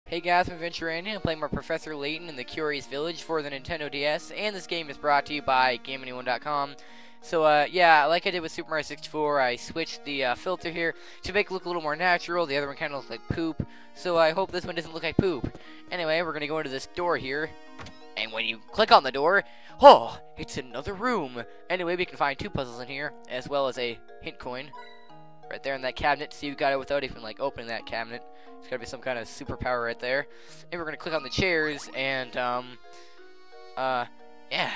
Hey guys, I'm Adventuranian. I'm playing my Professor Layton in the Curious Village for the Nintendo DS, and this game is brought to you by GameAnyone.com. So, yeah, like I did with Super Mario 64, I switched the filter here to make it look a little more natural. The other one kind of looked like poop, so I hope this one doesn't look like poop. Anyway, we're going to go into this door here, and when you click on the door, oh, it's another room. Anyway, we can find two puzzles in here, as well as a hint coin. Right there in that cabinet. See, you got it without even, like, opening that cabinet. There's gotta be some kind of superpower right there. And we're gonna click on the chairs, and, yeah.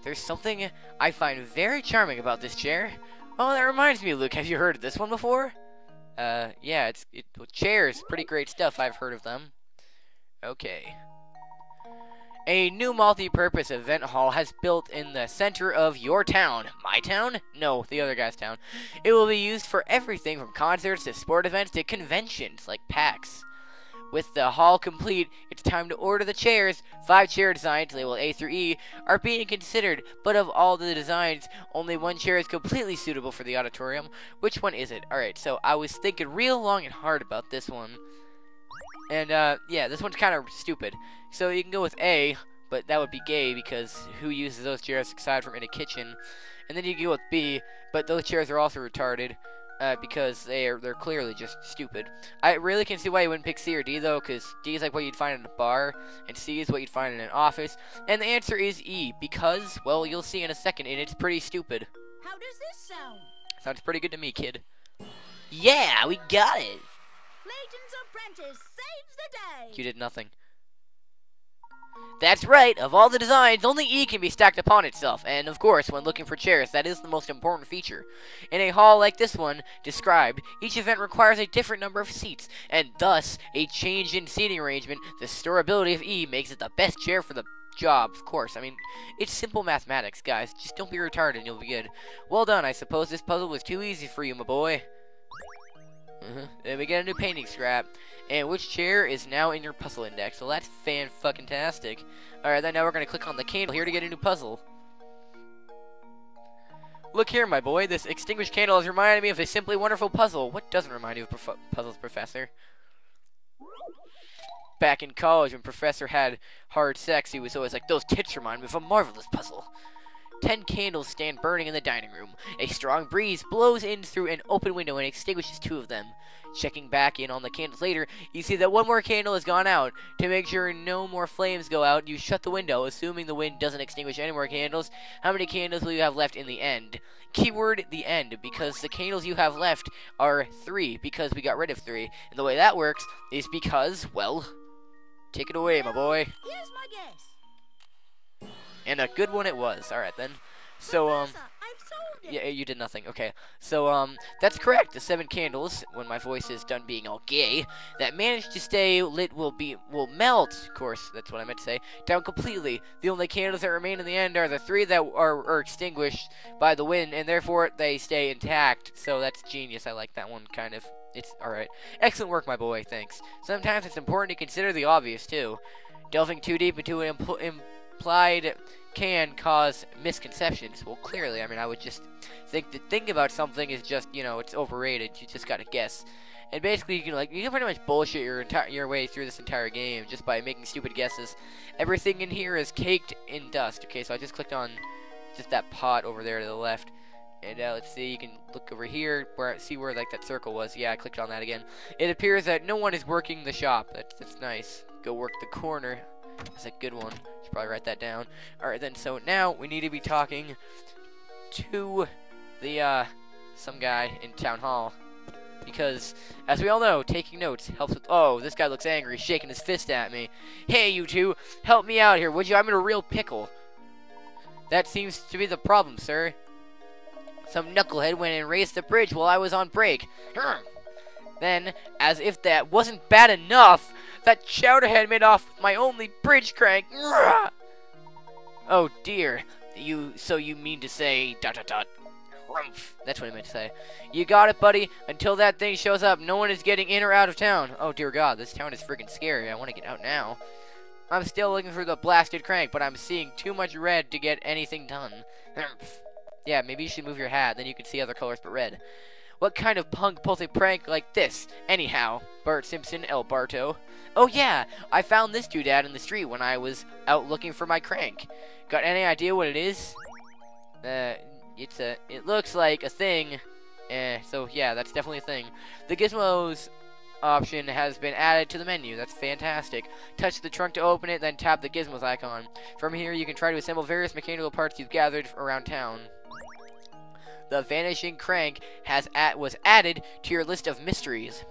There's something I find very charming about this chair. Oh, that reminds me, Luke, have you heard of this one before? Yeah, chairs, pretty great stuff, I've heard of them. Okay. A new multi-purpose event hall has built in the center of your town. My town? No, the other guy's town. It will be used for everything from concerts to sport events to conventions like PAX. With the hall complete, it's time to order the chairs. 5 chair designs, labeled A through E, are being considered, but of all the designs, only one chair is completely suitable for the auditorium. Which one is it? Alright, so I was thinking real long and hard about this one. And, yeah, this one's kind of stupid. So you can go with A, but that would be gay because who uses those chairs aside from in a kitchen? And then you can go with B, but those chairs are also retarded because they're clearly just stupid. I really can see why you wouldn't pick C or D, though, because D is like what you'd find in a bar, and C is what you'd find in an office. And the answer is E, because, well, you'll see in a second, and it's pretty stupid. How does this sound? Sounds pretty good to me, kid. Yeah, we got it! Layton's apprentice saves the day! You did nothing. That's right, of all the designs, only E can be stacked upon itself, and of course, when looking for chairs, that is the most important feature. In a hall like this one described, each event requires a different number of seats, and thus, a change in seating arrangement. The storability of E makes it the best chair for the job, of course. I mean, it's simple mathematics, guys. Just don't be retarded and you'll be good. Well done, I suppose this puzzle was too easy for you, my boy. Then we get a new painting scrap. And which chair is now in your puzzle index? So that's fan-fucking-tastic. Alright, then now we're going to click on the candle here to get a new puzzle. Look here, my boy. This extinguished candle has reminded me of a simply wonderful puzzle. What doesn't remind you of puzzles, Professor? Back in college, when Professor had hard sex, he was always like, those tits remind me of a marvelous puzzle. 10 candles stand burning in the dining room. A strong breeze blows in through an open window and extinguishes 2 of them. Checking back in on the candles later, you see that 1 more candle has gone out. To make sure no more flames go out, you shut the window, assuming the wind doesn't extinguish any more candles. How many candles will you have left in the end? Keyword, the end, because the candles you have left are 3, because we got rid of 3. And the way that works is because, well, take it away, my boy. Here's my guess. And a good one it was. Alright, then. So, Professor, I've solved it. yeah, you did nothing. Okay. So, that's correct. The 7 candles, when my voice is done being all gay, that manage to stay lit will melt, of course, that's what I meant to say, down completely. The only candles that remain in the end are the 3 that are extinguished by the wind, and therefore they stay intact. So that's genius. I like that one, kind of. It's alright. Excellent work, my boy. Thanks. Sometimes it's important to consider the obvious, too. Delving too deep into an implied can cause misconceptions. Well, clearly, I mean, I would just think that thinking about something is just, you know, it's overrated. You just gotta guess. And basically, you can pretty much bullshit your way through this entire game just by making stupid guesses. Everything in here is caked in dust. Okay, so I just clicked on just that pot over there to the left. And let's see, you can look over here, see where like that circle was. Yeah, I clicked on that again. It appears that no one is working the shop. That's nice. Go work the corner. That's a good one. Should probably write that down. Alright then, so now we need to be talking to the some guy in town hall. Because, as we all know, taking notes helps with... Oh, this guy looks angry, shaking his fist at me. Hey, you two, help me out here, would you? I'm in a real pickle. That seems to be the problem, sir. Some knucklehead went and raised the bridge while I was on break. Then, as if that wasn't bad enough, that chowderhead made off with my only bridge crank. Oh dear. So you mean to say ... Rumph. That's what I meant to say. You got it, buddy. Until that thing shows up, no one is getting in or out of town. Oh dear God, this town is freaking scary. I want to get out now. I'm still looking for the blasted crank, but I'm seeing too much red to get anything done. Yeah, maybe you should move your hat, then you can see other colors but red. What kind of punk pulls a prank like this? Anyhow, Bart Simpson, El Barto. Oh yeah, I found this doodad in the street when I was out looking for my crank. Got any idea what it is? It looks like a thing. So yeah, that's definitely a thing. The gizmos option has been added to the menu. That's fantastic. Touch the trunk to open it, then tap the gizmos icon. From here, you can try to assemble various mechanical parts you've gathered around town. The vanishing crank was added to your list of mysteries.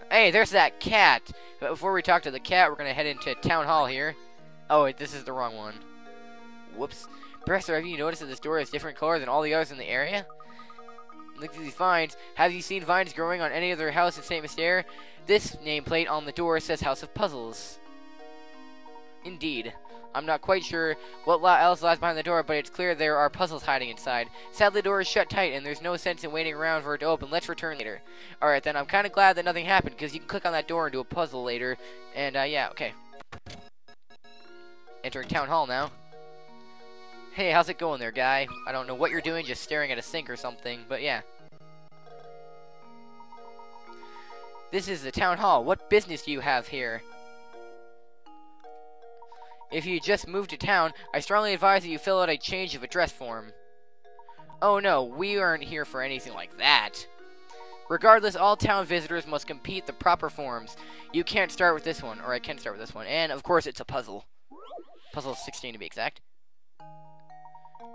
Hey, there's that cat. But before we talk to the cat, we're gonna head into town hall here. Oh, wait, this is the wrong one. Whoops. Professor, have you noticed that this door is different color than all the others in the area? Look at these vines. Have you seen vines growing on any other house in St. Mystere? This nameplate on the door says House of Puzzles. Indeed. I'm not quite sure what else lies behind the door, but it's clear there are puzzles hiding inside. Sadly, the door is shut tight, and there's no sense in waiting around for it to open. Let's return later. Alright, then I'm kind of glad that nothing happened, because you can click on that door and do a puzzle later. And, yeah, okay. Entering town hall now. Hey, how's it going there, guy? I don't know what you're doing, just staring at a sink or something, but yeah. This is the town hall. What business do you have here? If you just moved to town, I strongly advise that you fill out a change of address form. Oh no, we aren't here for anything like that. Regardless, all town visitors must complete the proper forms. You can't start with this one, or I can start with this one. And, of course, it's a puzzle. Puzzle 16 to be exact.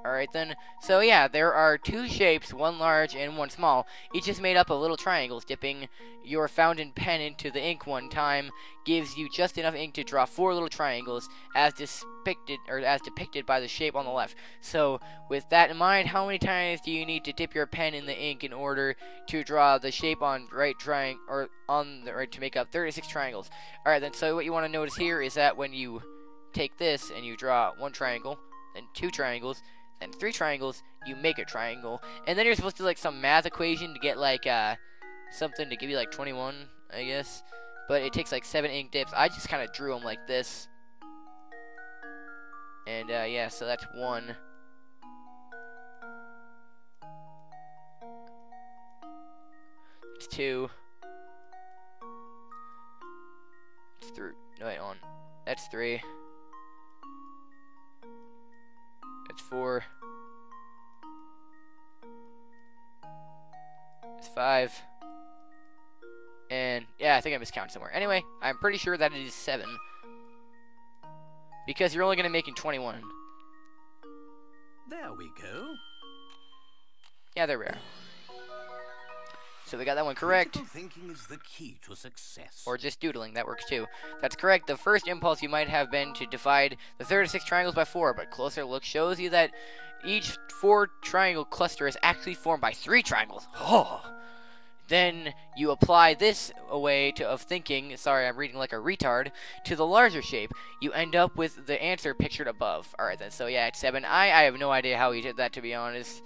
Alright then, so yeah, there are two shapes, one large and one small. Each is made up of little triangles. Dipping your fountain pen into the ink one time gives you just enough ink to draw 4 little triangles as depicted by the shape on the left. So, with that in mind, how many times do you need to dip your pen in the ink in order to draw the shape on right triangle, or on the right, to make up 36 triangles? Alright then, so what you want to notice here is that when you take this and you draw 1 triangle, then 2 triangles, and 3 triangles, you make a triangle. And then you're supposed to do like some math equation to get like something to give you like 21, I guess. But it takes like 7 ink dips. I just kind of drew them like this. And yeah, so that's 1. It's 2. It's 3. No, wait, on. That's 3. It's 4. It's 5. And, yeah, I think I miscounted somewhere. Anyway, I'm pretty sure that it is 7. Because you're only going to make it 21. There we go. Yeah, there we are. So we got that one correct. Critical thinking is the key to success. Or just doodling, that works too. That's correct. The first impulse you might have been to divide the 36 triangles by 4, but closer look shows you that each 4 triangle cluster is actually formed by 3 triangles. Oh! Then you apply this way of thinking, sorry, I'm reading like a retard, to the larger shape. You end up with the answer pictured above. Alright then, so yeah, it's 7. I have no idea how he did that, to be honest.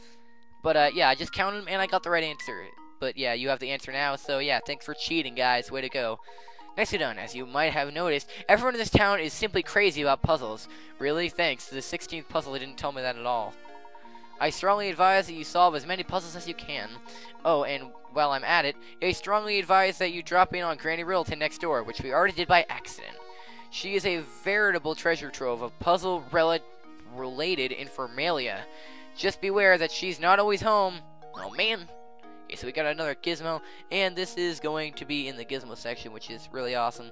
But yeah, I just counted them and I got the right answer. But yeah, you have the answer now, so yeah, thanks for cheating, guys. Way to go. Nicely done. As you might have noticed, everyone in this town is simply crazy about puzzles. Really? Thanks. The 16th puzzle didn't tell me that at all. I strongly advise that you solve as many puzzles as you can. Oh, and while I'm at it, I strongly advise that you drop in on Granny Riddleton next door, which we already did by accident. She is a veritable treasure trove of puzzle-related informalia. Just beware that she's not always home. Oh, man. Okay, so we got another gizmo, and this is going to be in the gizmo section, which is really awesome.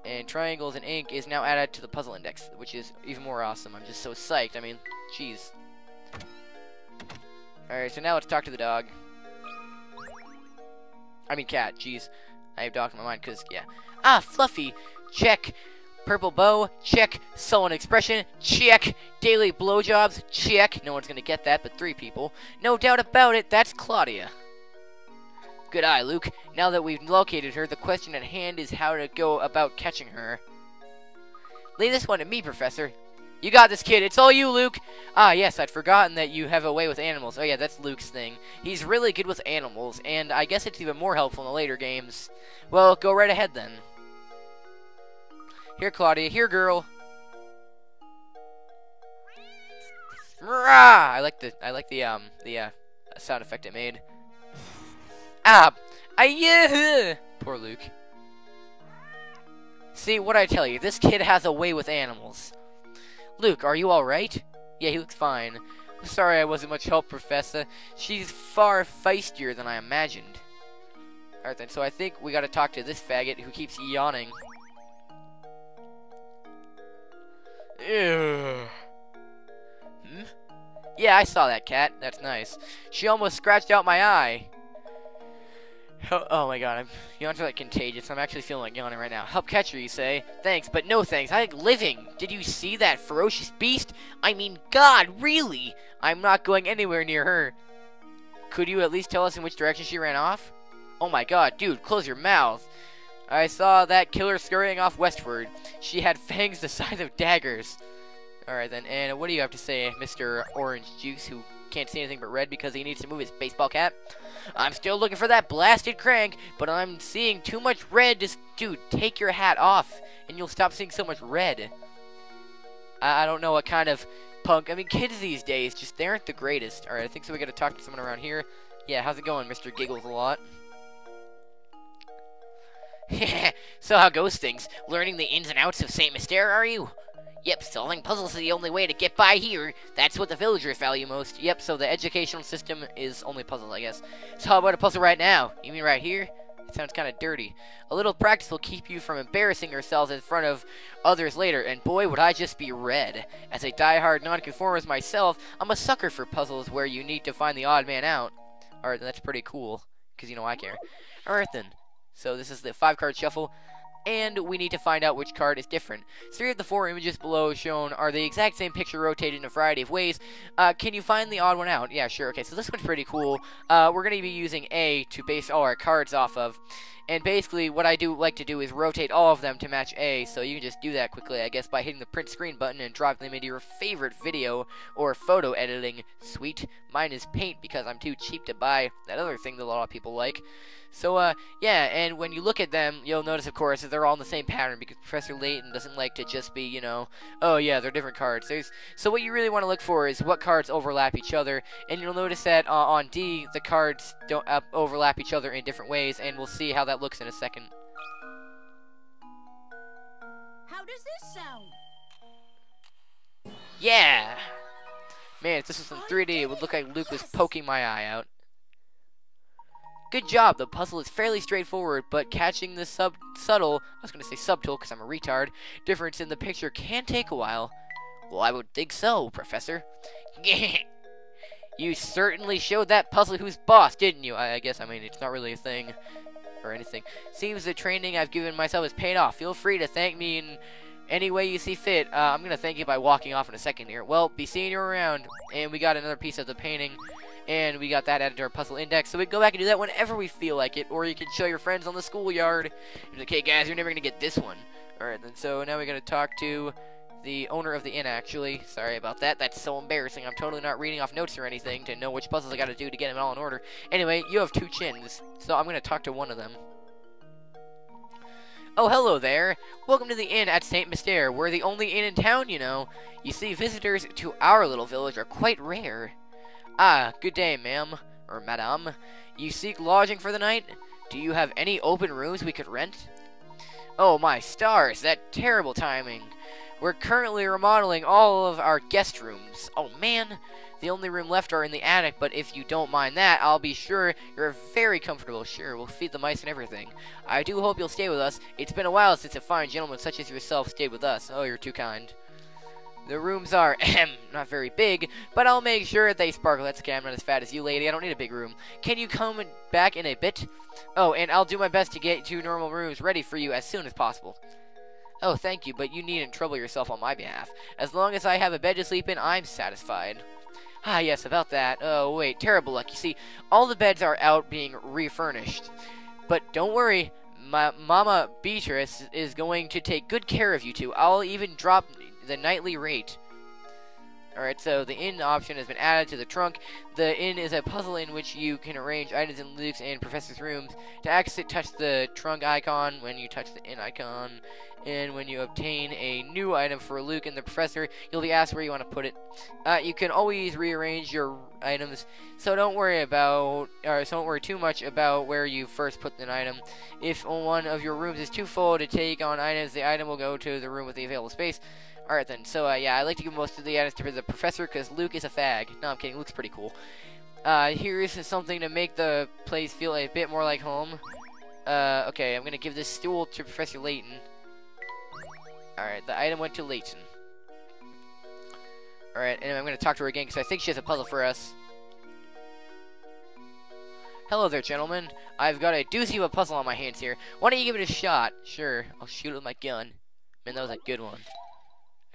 And triangles and ink is now added to the puzzle index, which is even more awesome. I'm just so psyched. I mean, jeez. Alright, so now let's talk to the dog. I mean cat, jeez. I have dog in my mind, because, yeah. Ah, Fluffy! Check. Purple bow, check. Sullen expression, check. Daily blowjobs, check. No one's gonna get that but 3 people. No doubt about it, that's Claudia. Good eye, Luke. Now that we've located her, the question at hand is how to go about catching her. Leave this one to me, Professor. You got this, kid. It's all you, Luke. Ah, yes, I'd forgotten that you have a way with animals. Oh, yeah, that's Luke's thing. He's really good with animals, and I guess it's even more helpful in the later games. Well, go right ahead, then. Here, Claudia. Here, girl. Rah! I like the sound effect it made. Ah! Poor Luke. See, what I tell you, this kid has a way with animals. Luke, are you alright? Yeah, he looks fine. I'm sorry I wasn't much help, Professor. She's far feistier than I imagined. Alright then, so I think we gotta talk to this faggot who keeps yawning. Ew. Hmm? Yeah, I saw that cat. That's nice. She almost scratched out my eye. Oh my god, yawns are like contagious. I'm actually feeling like yawning right now. Help catch her, you say? Thanks, but no thanks. I like living. Did you see that ferocious beast? I mean, God, really? I'm not going anywhere near her. Could you at least tell us in which direction she ran off? Oh my god, dude, close your mouth. I saw that killer scurrying off westward. She had fangs the size of daggers. Alright then, and what do you have to say, Mr. Orange Juice, who can't see anything but red because he needs to move his baseball cap? I'm still looking for that blasted crank, but I'm seeing too much red. Just, dude, take your hat off, and you'll stop seeing so much red. I don't know what kind of punk. I mean, kids these days, just, they aren't the greatest. Alright, I think so we gotta talk to someone around here. Yeah, how's it going, Mr. Giggles a lot? So how goes things? Learning the ins and outs of Saint Mystere, are you? Yep, solving puzzles is the only way to get by here. That's what the villagers value most. Yep, so the educational system is only puzzles, I guess. So how about a puzzle right now? You mean right here? It sounds kind of dirty. A little practice will keep you from embarrassing yourselves in front of others later, and boy, would I just be red. As a die-hard nonconformist myself, I'm a sucker for puzzles where you need to find the odd man out. Alright, that's pretty cool, because you know I care. Alright then. So this is the 5-card shuffle, and we need to find out which card is different. 3 of the 4 images below shown are the exact same picture rotated in a variety of ways. Can you find the odd one out? Yeah, sure. Okay, so this one's pretty cool. We're going to be using A to base all our cards off of. And basically, what I do like to do is rotate all of them to match A, so you can just do that quickly, I guess, by hitting the print screen button and dropping them into your favorite video or photo editing suite. Mine is Paint, because I'm too cheap to buy that other thing that a lot of people like. So, yeah, and when you look at them, you'll notice, of course, that they're all in the same pattern, because Professor Layton doesn't like to just be, you know, oh yeah, they're different cards. So what you really want to look for is what cards overlap each other, and you'll notice that on D, the cards don't overlap each other in different ways, and we'll see how that looks in a second. How does this sound? Yeah! Man, if this was in 3D, it would look like Luke was poking my eye out. Good job, the puzzle is fairly straightforward, but catching the subtle, I was going to say subtle because I'm a retard, difference in the picture can take a while. Well, I would think so, Professor. You certainly showed that puzzle who's boss, didn't you? I guess, I mean, it's not really a thing or anything. Seems the training I've given myself has paid off. Feel free to thank me in any way you see fit. I'm going to thank you by walking off in a second here. Well, be seeing you around. And we got another piece of the painting. And we got that added to our puzzle index, so we can go back and do that whenever we feel like it, or you can show your friends on the schoolyard. You're like, hey guys, you're never gonna get this one. Alright then, so now we're gonna talk to the owner of the inn, actually. Sorry about that, that's so embarrassing. I'm totally not reading off notes or anything to know which puzzles I gotta do to get them all in order. Anyway, you have 2 chins, so I'm gonna talk to one of them. Oh, hello there. Welcome to the inn at Saint Mystere. We're the only inn in town, you know. You see, visitors to our little village are quite rare. Ah, good day, ma'am, or madame. You seek lodging for the night? Do you have any open rooms we could rent? Oh, my stars, that terrible timing. We're currently remodeling all of our guest rooms. Oh, man, the only room left are in the attic, but if you don't mind that, I'll be sure you're very comfortable. Sure, we'll feed the mice and everything. I do hope you'll stay with us. It's been a while since a fine gentleman such as yourself stayed with us. Oh, you're too kind. The rooms are, not very big, but I'll make sure they sparkle. That's okay, I'm not as fat as you, lady. I don't need a big room. Can you come back in a bit? Oh, and I'll do my best to get 2 normal rooms ready for you as soon as possible. Oh, thank you, but you needn't trouble yourself on my behalf. As long as I have a bed to sleep in, I'm satisfied. Ah, yes, about that. Oh, wait, terrible luck. You see, all the beds are out being refurnished. But don't worry, my Mama Beatrice is going to take good care of you two. I'll even drop the nightly rate. Alright, so the in option has been added to the trunk. The in is a puzzle in which you can arrange items in Luke's and Professor's rooms. To access it, touch the trunk icon when you touch the in icon. And when you obtain a new item for Luke and the Professor, you'll be asked where you want to put it. You can always rearrange your items, so don't worry too much about where you first put an item. If one of your rooms is too full to take on items, the item will go to the room with the available space. Alright then, so yeah, I like to give most of the items to the Professor because Luke is a fag. No, I'm kidding, Luke's pretty cool. Here's something to make the place feel a bit more like home. Okay, I'm gonna give this stool to Professor Layton. Alright, the item went to Layton. Alright, and I'm gonna talk to her again because I think she has a puzzle for us. Hello there, gentlemen. I've got a doozy of a puzzle on my hands here. Why don't you give it a shot? Sure, I'll shoot it with my gun. Man, that was a good one.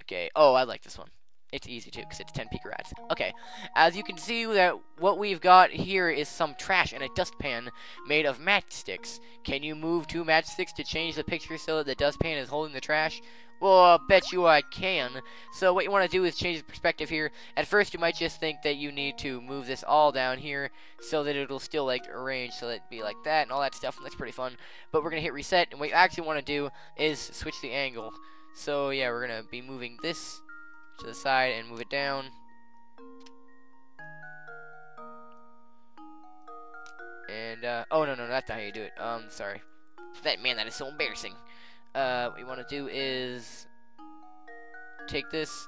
Okay. Oh, I like this one. It's easy too, because it's 10 Pika Rats. Okay. As you can see, that what we've got here is some trash and a dustpan made of matchsticks. Can you move 2 matchsticks to change the picture so that the dustpan is holding the trash? Well, I'll bet you I can. So what you want to do is change the perspective here. At first, you might just think that you need to move this all down here so that it'll still, like, arrange so that it'd be like that and all that stuff, and that's pretty fun. But we're going to hit reset, and what you actually want to do is switch the angle. So, yeah, we're going to be moving this to the side and move it down. And, oh, no, that's not how you do it. Sorry. That is so embarrassing. What you want to do is take this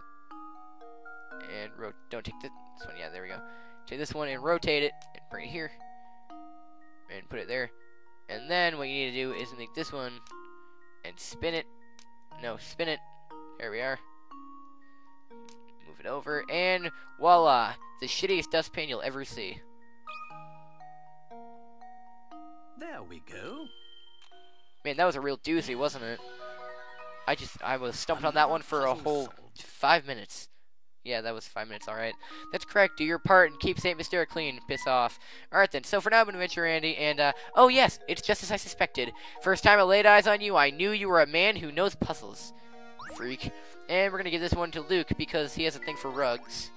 and don't take this one. Yeah, there we go. Take this one and rotate it and bring it here and put it there. And then what you need to do is make this one and spin it. No, spin it. Here we are. Move it over, and voila! The shittiest dustpan you'll ever see. There we go. Man, that was a real doozy, wasn't it? I was stumped on that one for a whole 5 minutes. Yeah, that was 5 minutes, alright. That's correct, do your part and keep St. Mysterious clean. Piss off. Alright then, so for now, I'm Adventure Andy, and, oh yes, it's just as I suspected. First time I laid eyes on you, I knew you were a man who knows puzzles. Freak. And we're gonna give this one to Luke, because he has a thing for rugs.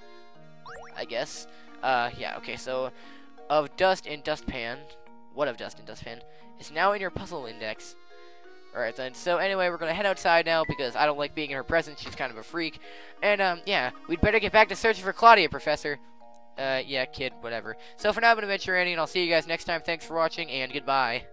I guess. Yeah, okay, so, of Dust and Dustpan, what of Dust and Dustpan, is now in your puzzle index. Alright then, so anyway, we're gonna head outside now because I don't like being in her presence. She's kind of a freak. And, yeah, we'd better get back to searching for Claudia, Professor. Yeah, kid, whatever. So for now, I'm Adventure Andy, and I'll see you guys next time. Thanks for watching, and goodbye.